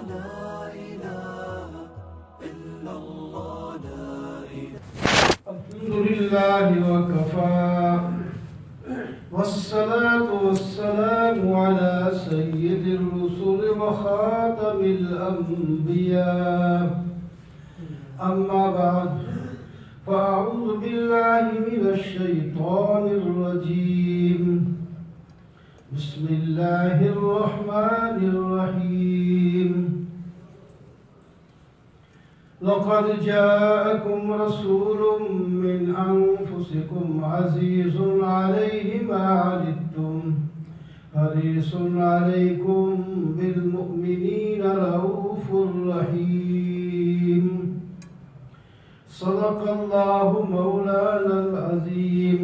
لا إله إلا الله لا إله. الحمد لله وكفى والصلاة والسلام على سيد الرسل وخاتم الأنبياء. أما بعد فأعوذ بالله من الشيطان الرجيم. بسم الله الرحمن الرحيم. لقد جاءكم رسول من أنفسكم عزيز عليه ما عنتم حريص عليكم بالمؤمنين رؤوف رحيم. صدق الله مولانا العظيم.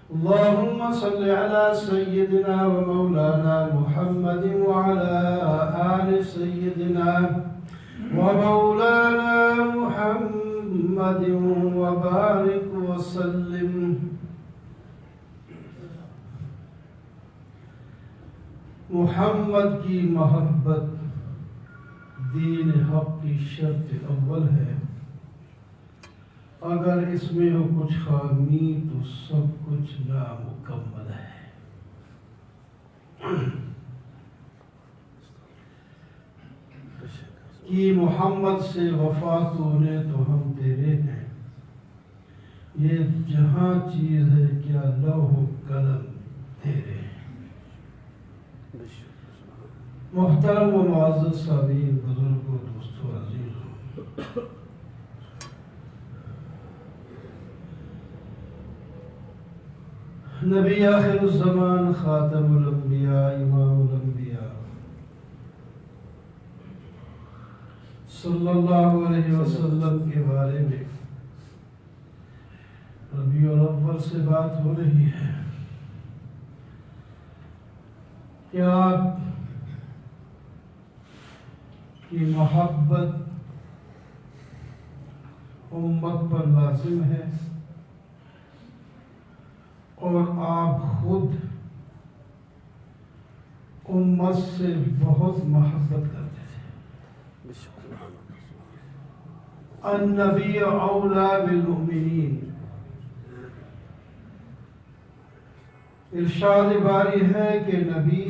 اللهم صل على سيدنا ومولانا محمد وعلى آل سيدنا ومولانا محمد وبارك وسلم. محمد کی محبت دین حق کی شرط اول ہے. اگر اس میں ہو کچھ خامی تو سب کچھ نامکمل ہے. کہ محمد سے وفا تو نے تو ہم تیرے ہیں. یہ جہاں چیز ہے کیا لوح و قلم تیرے ہیں. محترم و معزز سامعین، بزرگوں، دوستوں، عزیزوں، نبی آخر الزمان، خاتم الانبیاء، امام الانبیاء صلی اللہ علیہ وسلم کے بارے میں ربیع الاول سے بات ہو رہی ہے کہ آپ کی محبت امت پر لازم ہے اور آپ خود امت سے بہت محبت کرتے تھے. النبی اولا بالمؤمنین. ارشاد باری ہے کہ نبی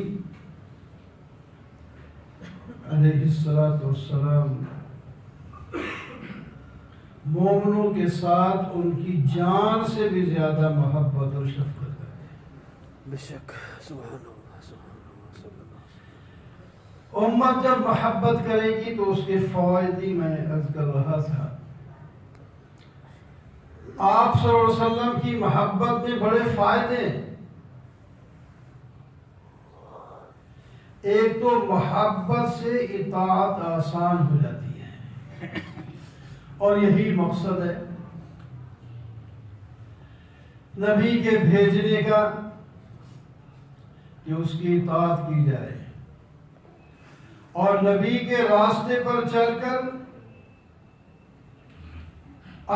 علیہ السلام مومنوں کے ساتھ ان کی جان سے بھی زیادہ محبت اور شفقت کرتے ہیں. بے شک. سبحان اللہ. امت جب محبت کرے گی تو اس کے فوائد ہی میں عرض کر رہا تھا. آپ صلی اللہ علیہ وسلم کی محبت میں بڑے فائدے. ایک تو محبت سے اطاعت آسان ہو جاتی ہے اور یہی مقصد ہے نبی کے بھیجنے کا کہ اس کی اطاعت کی جائے اور نبی کے راستے پر چل کر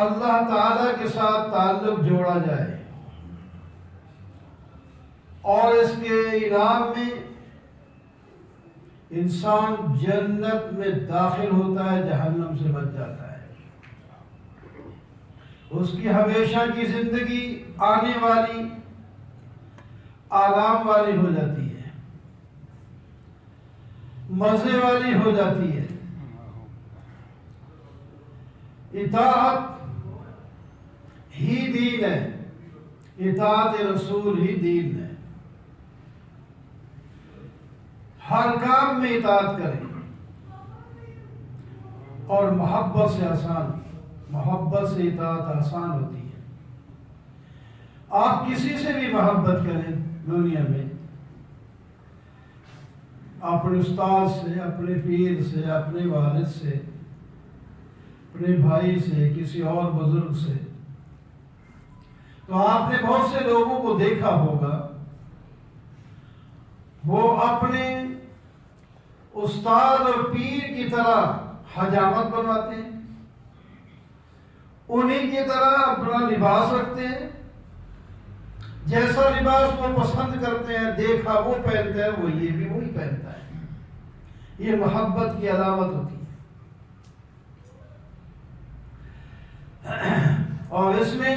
اللہ تعالی کے ساتھ تعلق جوڑا جائے اور اس کے انعام میں انسان جنت میں داخل ہوتا ہے، جہنم سے بچ جاتا ہے. اس کی ہمیشہ کی زندگی آنے والی آرام والی ہو جاتی ہے، مزے والی ہو جاتی ہے. اطاعت ہی دین ہے، اطاعت رسول ہی دین ہے. ہر کام میں اطاعت کریں اور محبت سے اطاعت آسان ہوتی ہے. آپ کسی سے بھی محبت کریں دنیا میں، اپنے استاد سے، اپنے پیر سے، اپنے والد سے، اپنے بھائی سے، کسی اور بزرگ سے، تو آپ نے بہت سے لوگوں کو دیکھا ہوگا وہ اپنے استاد اور پیر کی طرح حجامت بنواتے ہیں، انہیں کی طرح اپنا لباس رکھتے ہیں، جیسا لباس وہ پسند کرتے ہیں، دیکھا وہ پہنتا ہے، وہ یہ بھی وہی پہنتا ہے. یہ محبت کی علامت ہوتی ہے، اور اس میں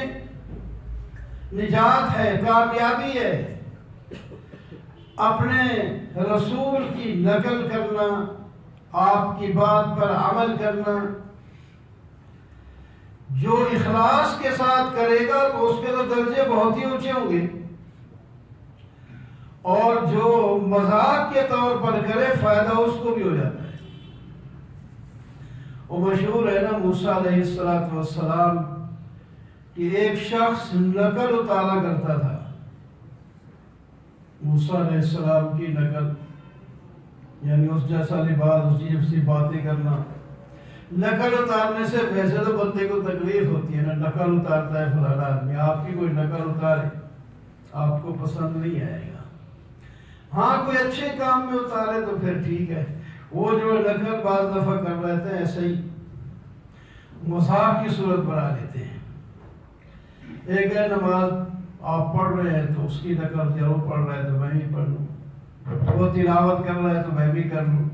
نجات ہے، کامیابی ہے۔ اپنے رسول کی نقل کرنا، آپ کی بات پر عمل کرنا، جو اخلاص کے ساتھ کرے گا تو اس کے تو درجے بہت ہی اونچے ہوں گے، اور جو مذاق کے طور پر کرے فائدہ اس کو بھی ہو جاتا ہے۔ وہ مشہور ہے نا موسیٰ علیہ السلام کہ ایک شخص نقل اتارا کرتا تھا، موسیٰ علیہ السلام کی نقل، یعنی اس جیسا لباس، اس جیسی باتیں کرنا۔ نقل اتارنے سے ویسے تو بندے کو تکلیف ہوتی ہے نا، نقل اتارتا ہے فلانا آدمی، آپ کی کوئی نقل اتارے آپ کو پسند نہیں آئے گا۔ ہاں کوئی اچھے کام میں اتارے تو پھر ٹھیک ہے، وہ جو نقل بعض دفعہ کر لیتے ہیں ایسے ہی مذاق کی صورت بنا لیتے ہیں۔ ایک ہے نماز آپ پڑھ رہے ہیں تو اس کی نقل کیا، وہ پڑھ رہا ہے تو میں بھی پڑھ لوں، وہ تلاوت کر رہا ہے تو میں بھی کر لوں،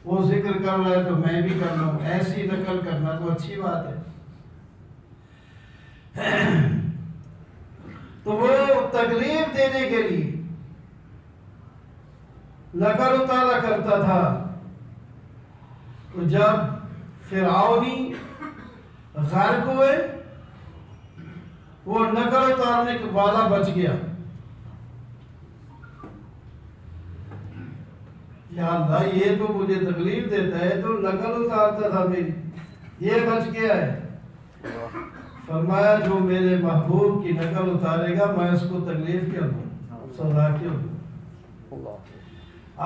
وہ ذکر کر رہا ہے تو میں بھی کر لوں، ایسی نقل کرنا تو اچھی بات ہے۔ تو وہ تکلیف دینے کے لیے نقل اتارا کرتا تھا، تو جب فرعونی غرق ہوئے وہ نقل اتارنے والا بچ گیا۔ یا اللہ یہ تو مجھے تکلیف دیتا ہے تو نقل اتارتا تھا میری، یہ بچ گیا ہے۔ فرمایا جو میرے محبوب کی نقل اتارے گا میں اس کو تکلیف کیوں دوں، سزا کیوں دوں؟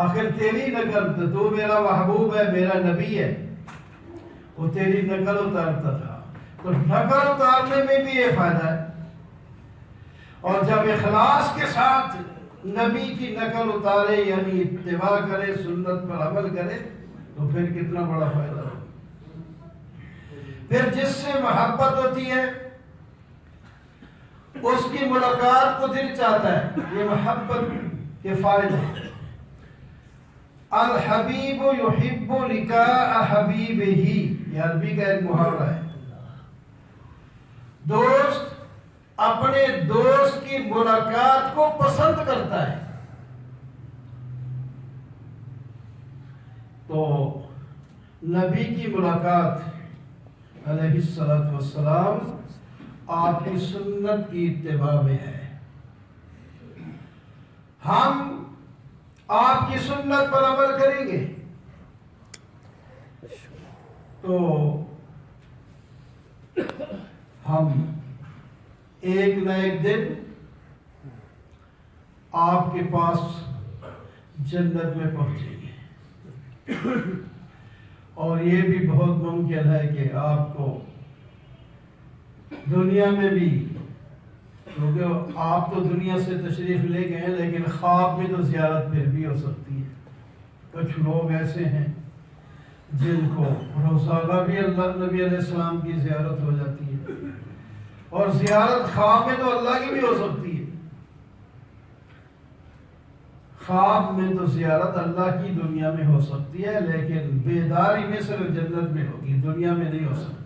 آخر تیری نقل، تو میرا محبوب ہے، میرا نبی ہے، وہ تیری نقل اتارتا تھا، تو نقل اتارنے میں بھی یہ فائدہ ہے۔ اور جب اخلاص کے ساتھ نبی کی نقل اتارے، یعنی اتباع کرے، سنت پر عمل کرے، تو پھر کتنا بڑا فائدہ ہو۔ پھر جس سے محبت ہوتی ہے اس کی ملاقات کو دل چاہتا ہے، یہ محبت کے فائدے ہیں۔ الحبیب یحب لقاء حبیبہ، یہ عربی کا ایک محاورہ ہے۔ دوست اپنے دوست کی ملاقات کو پسند کرتا ہے۔ تو نبی کی ملاقات علیہ السلام آپ کی سنت کی اتباع میں ہے۔ ہم آپ کی سنت پر عمل کریں گے تو ہم ایک نہ ایک دن آپ کے پاس جنت میں پہنچیں گے، اور یہ بھی بہت ممکن ہے کہ آپ کو دنیا میں بھی، کیونکہ آپ تو دنیا سے تشریف لے گئے ہیں، لیکن خواب میں تو زیارت پھر بھی ہو سکتی ہے۔ کچھ لوگ ایسے ہیں جن کو روزانہ بھی اللہ نبی علیہ السلام کی زیارت ہو جاتی ہے، اور زیارت خواب میں تو اللہ کی بھی ہو سکتی ہے۔ خواب میں تو زیارت اللہ کی دنیا میں ہو سکتی ہے، لیکن بیداری میں صرف جنت میں ہوگی، دنیا میں نہیں ہو سکتی۔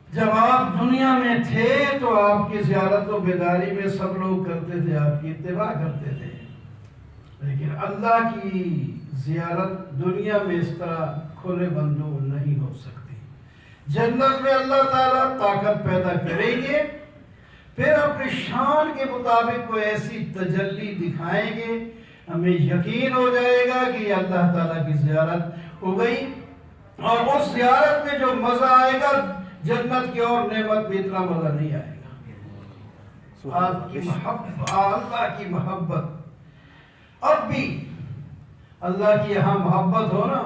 جب آپ دنیا میں تھے تو آپ کی زیارت و بیداری میں سب لوگ کرتے تھے، آپ کی اتباع کرتے تھے، لیکن اللہ کی زیارت دنیا میں اس طرح کھلے بندوں نہیں ہو سکتی۔ جنت میں اللہ تعالیٰ طاقت پیدا کریں گے، پھر اپنی شان کے مطابق کوئی ایسی تجلی دکھائیں گے، ہمیں یقین ہو جائے گا کہ یہ اللہ تعالیٰ کی زیارت ہو گئی، اور اس زیارت میں جو مزہ آئے گا جنت کی اور نعمت میں اتنا مزہ نہیں آئے گا۔ آپ کی محبت، اللہ کی محبت، اب بھی اللہ کی یہاں محبت ہو نا،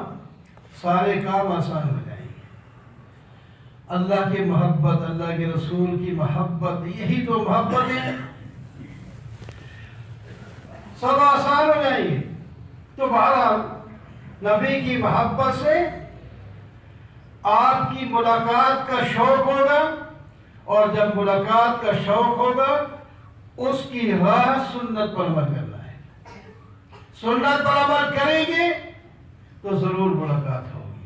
سارے کام آسان ہو جائیں گے۔ اللہ کی محبت، اللہ کے رسول کی محبت، یہی تو محبت ہے، سب آسان ہو جائیں گے۔ تو بہرحال نبی کی محبت سے آپ کی ملاقات کا شوق ہوگا، اور جب ملاقات کا شوق ہوگا اس کی راہ سنت پر عمل کرنا ہے۔ سنت پر عمل کریں گے تو ضرور ملاقات ہوگی.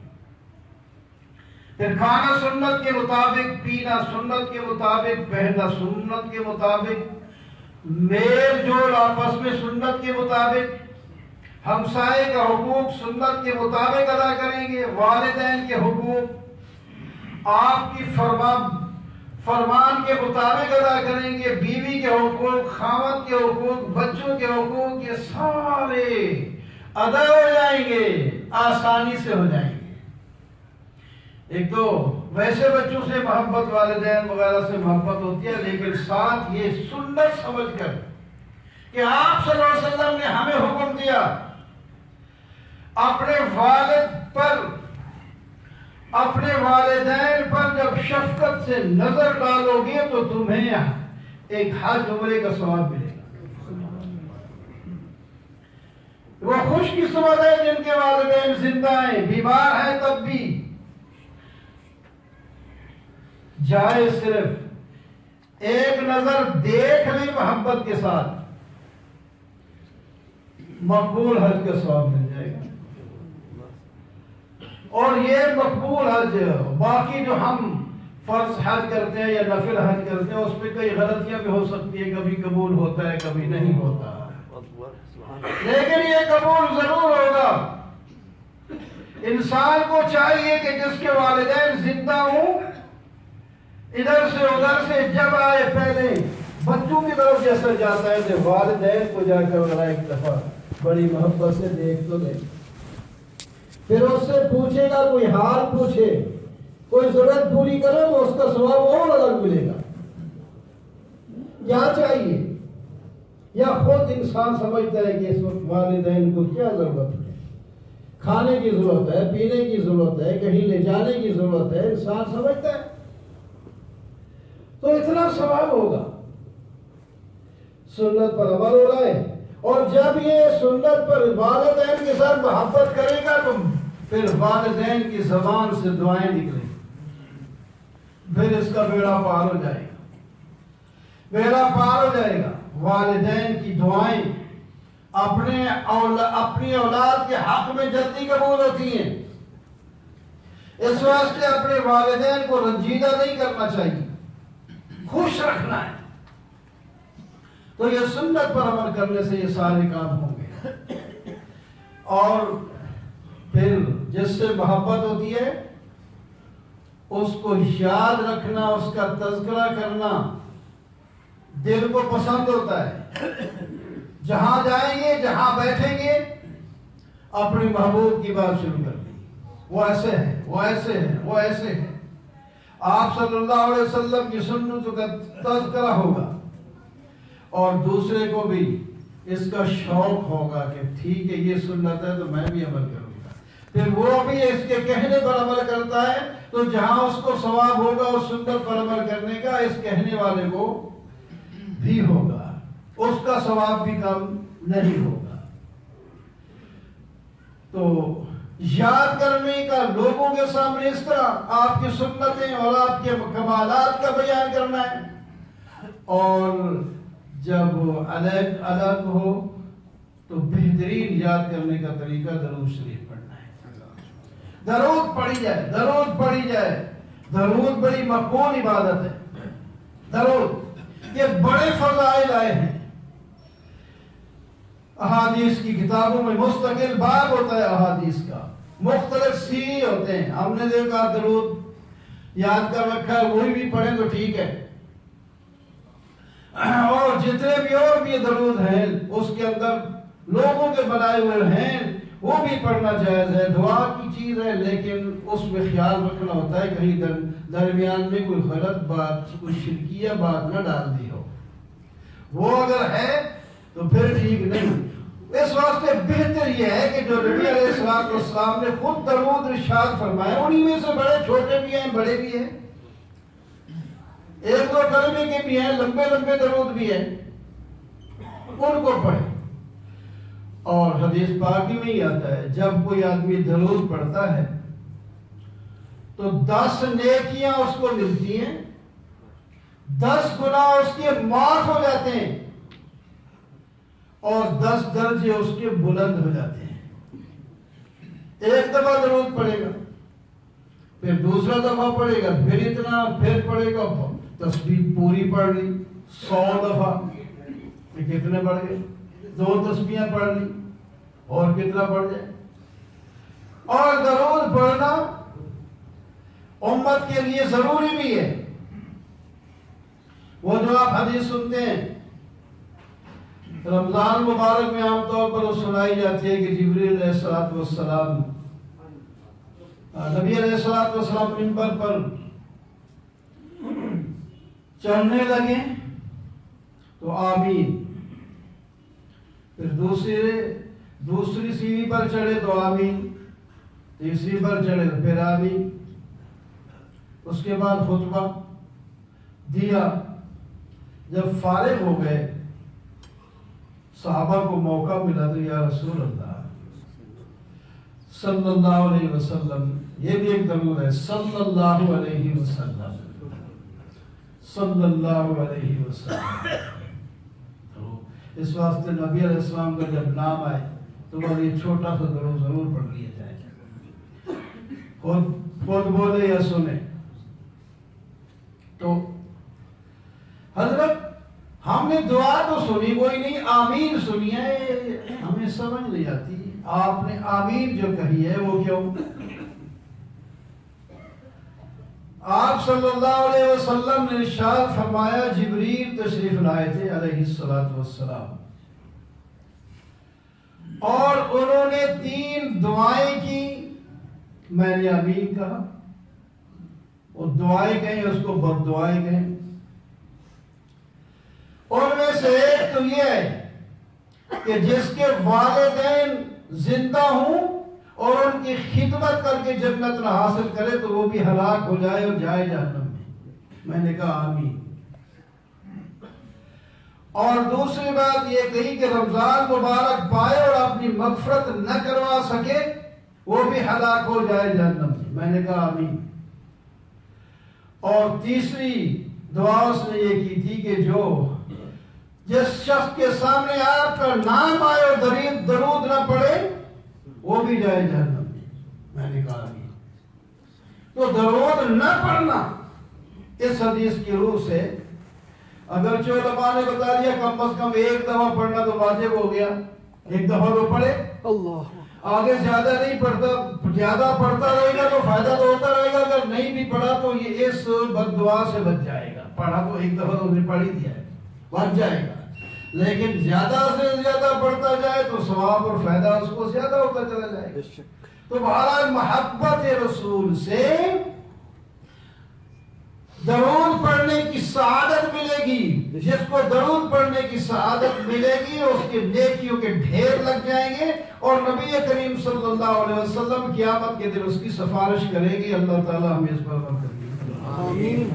پھر کھانا سنت کے مطابق، پینا سنت کے مطابق، پہننا سنت کے مطابق، میل جول آپس میں سنت کے مطابق، ہمسائے کا حقوق سنت کے مطابق ادا کریں گے، والدین کے حقوق آپ کی فرمان کے مطابق ادا کریں گے، بیوی کے حقوق، خاوند کے حقوق، بچوں کے حقوق، یہ سارے ادا ہو جائیں گے، آسانی سے ہو جائیں گے. ایک تو ویسے بچوں سے محبت، والدین وغیرہ سے محبت ہوتی ہے، لیکن ساتھ یہ سنت سمجھ کر کہ آپ صلی اللہ علیہ وسلم نے ہمیں حکم دیا اپنے والد پر، اپنے والدین پر جب شفقت سے نظر ڈالو گے تو تمہیں ایک حج عمرے کا ثواب ملے گا. وہ خوش قسمت ہے جن کے والدین زندہ ہیں، بیمار ہیں تب بھی جائے صرف ایک نظر دیکھ لیں محبت کے ساتھ، مقبول حج کا ثواب مل جائے گا. اور یہ مقبول حج، باقی جو ہم فرض حج کرتے ہیں یا نفل حج کرتے ہیں اس میں کئی غلطیاں بھی ہو سکتی ہیں، کبھی قبول ہوتا ہے کبھی نہیں ہوتا، لیکن یہ قبول ضرور ہوگا. انسان کو چاہیے کہ جس کے والدین زندہ ہوں، ادھر سے ادھر سے جب آئے پہلے بچوں کی طرف جیسا جاتا ہے کہ والدین کو جا کر ذرا ایک دفعہ بڑی محبت سے دیکھ تو لے، پھر اس سے پوچھے گا، کوئی حال پوچھے، کوئی ضرورت پوری کرے تو اس کا ثواب اور الگ ملے گا. کیا چاہیے؟ یا خود انسان سمجھتا ہے کہ اس وقت والدین کو کیا ضرورت ہے، کھانے کی ضرورت ہے، پینے کی ضرورت ہے، کہیں لے جانے کی ضرورت ہے، انسان سمجھتا ہے تو اتنا ثواب ہوگا. سنت پر عمل ہو رہا ہے، اور جب یہ سنت پر والدین کے ساتھ محبت کرے گا تو پھر والدین کی زبان سے دعائیں نکلیں، پھر اس کا بیڑا پار ہو جائے گا، بیڑا پار ہو جائے گا. والدین کی دعائیں اپنی اولاد کے حق میں جلدی قبول ہوتی ہیں. اس واسطے اپنے والدین کو رنجیدہ نہیں کرنا چاہیے، خوش رکھنا ہے. تو یہ سنت پر عمل کرنے سے یہ سارے کام ہوں گے. اور پھر جس سے محبت ہوتی ہے اس کو یاد رکھنا، اس کا تذکرہ کرنا دل کو پسند ہوتا ہے. جہاں جائیں گے، جہاں بیٹھیں گے، اپنے محبوب کی بات شروع کر دیں، وہ ایسے ہیں، وہ ایسے ہیں، وہ ایسے ہیں. آپ صلی اللہ علیہ وسلم کی سنتوں کا تذکرہ ہوگا اور دوسرے کو بھی اس کا شوق ہوگا کہ ٹھیک ہے یہ سنت ہے تو میں بھی عمل کروں گا. پھر وہ بھی اس کے کہنے پر عمل کرتا ہے تو جہاں اس کو ثواب ہوگا اس سنت پر عمل کرنے کا، اس کہنے والے کو بھی ہوگا، اس کا ثواب بھی کم نہیں ہوگا. تو یاد کرنے کا لوگوں کے سامنے اس طرح آپ کی سنتیں اور آپ کے کمالات کا بیان کرنا ہے. اور جب الگ ہو تو بہترین یاد کرنے کا طریقہ درود شریف پڑھنا ہے. درود پڑھی جائے، درود پڑھی جائے. درود بڑی مقبول عبادت ہے. درود یہ بڑے فضائل آئے ہیں. احادیث کی کتابوں میں مستقل باب ہوتا ہے احادیث کا، مختلف سیری ہوتے ہیں. ہم نے دیکھا درود یاد کر رکھا ہے، وہی بھی پڑھیں تو ٹھیک ہے. اور جتنے بھی اور بھی درود ہیں اس کے اندر لوگوں کے بنائے ہوئے ہیں، وہ بھی پڑھنا جائز ہے، دعا کی چیز ہے، لیکن اس میں خیال رکھنا ہوتا ہے کہیں درمیان میں کوئی غلط بات، کوئی شرکیہ بات نہ ڈال دی ہو. وہ اگر ہے تو پھر ٹھیک نہیں. اس واسطے بہتر یہ ہے کہ جو نبی علیہ السلام نے خود درود ارشاد فرمائے، انہی میں سے بڑے چھوٹے بھی ہیں، بڑے بھی ہیں، ایک دو کلمے کے بھی ہیں، لمبے لمبے درود بھی ہیں، ان کو پڑھیں. اور حدیث پاک میں ہی آتا ہے جب کوئی آدمی درود پڑھتا ہے تو 10 نیکیاں اس کو ملتی ہیں، 10 گناہ اس کے معاف ہو جاتے ہیں. اور 10 درجے اس کے بلند ہو جاتے ہیں۔ ایک دفعہ درود پڑے گا، پھر دوسرا دفعہ پڑھے گا، پھر اتنا، پھر پڑھے گا، تسبیح پوری پڑھ لی 100 دفعہ، یہ کتنے پڑھ گئے؟ 2 تسبیحیں پڑھ لی، اور کتنا پڑھ جائے؟ اور درود پڑھنا امت کے لیے ضروری بھی ہے۔ وہ جو آپ حدیث سنتے ہیں رمضان مبارک میں عام طور پر وہ سنائی جاتی ہے کہ جبریل علیہ السلام نبی علیہ السلام منبر پر چڑھنے لگے تو آمین، پھر دوسری سیڑھی پر چڑھے تو آمین، تیسری پر چڑھے تو پھر آمین، اس کے بعد خطبہ دیا۔ جب فارغ ہو گئے صحابہ کو موقع ملا تو یا رسول اللہ صلی اللہ علیہ وسلم، یہ بھی ایک درود ہے، صلی اللہ علیہ وسلم، صلی اللہ علیہ وسلم۔ تو اس واسطے نبی علیہ السلام کا جب نام آئے تو وہ یہ چھوٹا سا درود ضرور پڑھ لیا جائے، خود بولے یا سنے۔ تو حضرت ہم نے دعا تو سنی، کوئی نہیں آمین سنی ہے، ہمیں سمجھ نہیں آتی آپ نے آمین جو کہی ہے وہ کیوں؟ آپ صلی اللہ علیہ وسلم نے ارشاد فرمایا، جبریل تشریف لائے تھے علیہ السلام، اور انہوں نے 3 دعائیں کی، میں نے آمین کہا، وہ دعائیں کہیں اس کو بد دعائیں کہیں۔ ان میں سے ایک تو یہ ہے کہ جس کے والدین زندہ ہوں اور ان کی خدمت کر کے جنت نہ حاصل کرے تو وہ بھی ہلاک ہو جائے اور جائے جہنم میں نے کہا آمین۔ اور دوسری بات یہ کہی کہ رمضان مبارک پائے اور اپنی مغفرت نہ کروا سکے وہ بھی ہلاک ہو جائے جہنم میں نے کہا آمین۔ اور تیسری دعا اس نے یہ کی تھی کہ جو جس شخص کے سامنے آپ کا نام آئے اور درود نہ پڑے وہ بھی جائے جہنم میں نے کہا آمین۔ تو درود نہ پڑھنا اس حدیث کی روح سے، اگرچہ علماء نے بتا دیا کم از کم 1 دفعہ پڑھنا تو واجب ہو گیا، 1 دفعہ تو پڑھے، اللہ آگے زیادہ نہیں پڑھتا، زیادہ پڑھتا رہے گا تو فائدہ تو ہوتا رہے گا، اگر نہیں بھی پڑھا تو یہ اس بد دعا سے بچ جائے گا۔ پڑھا تو 1 دفعہ تو نے پڑھ ہی دیا ہے، بچ جائے گا، لیکن زیادہ سے زیادہ پڑھتا جائے تو ثواب اور فائدہ اس کو زیادہ ہوتا چلا جائے گا۔ تو بہرحال محبت رسول سے درود پڑھنے کی سعادت ملے گی، جس کو درود پڑھنے کی سعادت ملے گی اس کے نیکیوں کے ڈھیر لگ جائیں گے، اور نبی کریم صلی اللہ علیہ وسلم قیامت کے دن اس کی سفارش کرے گی۔ اللہ تعالی ہمیں اس پر عمل کرے۔ آمین۔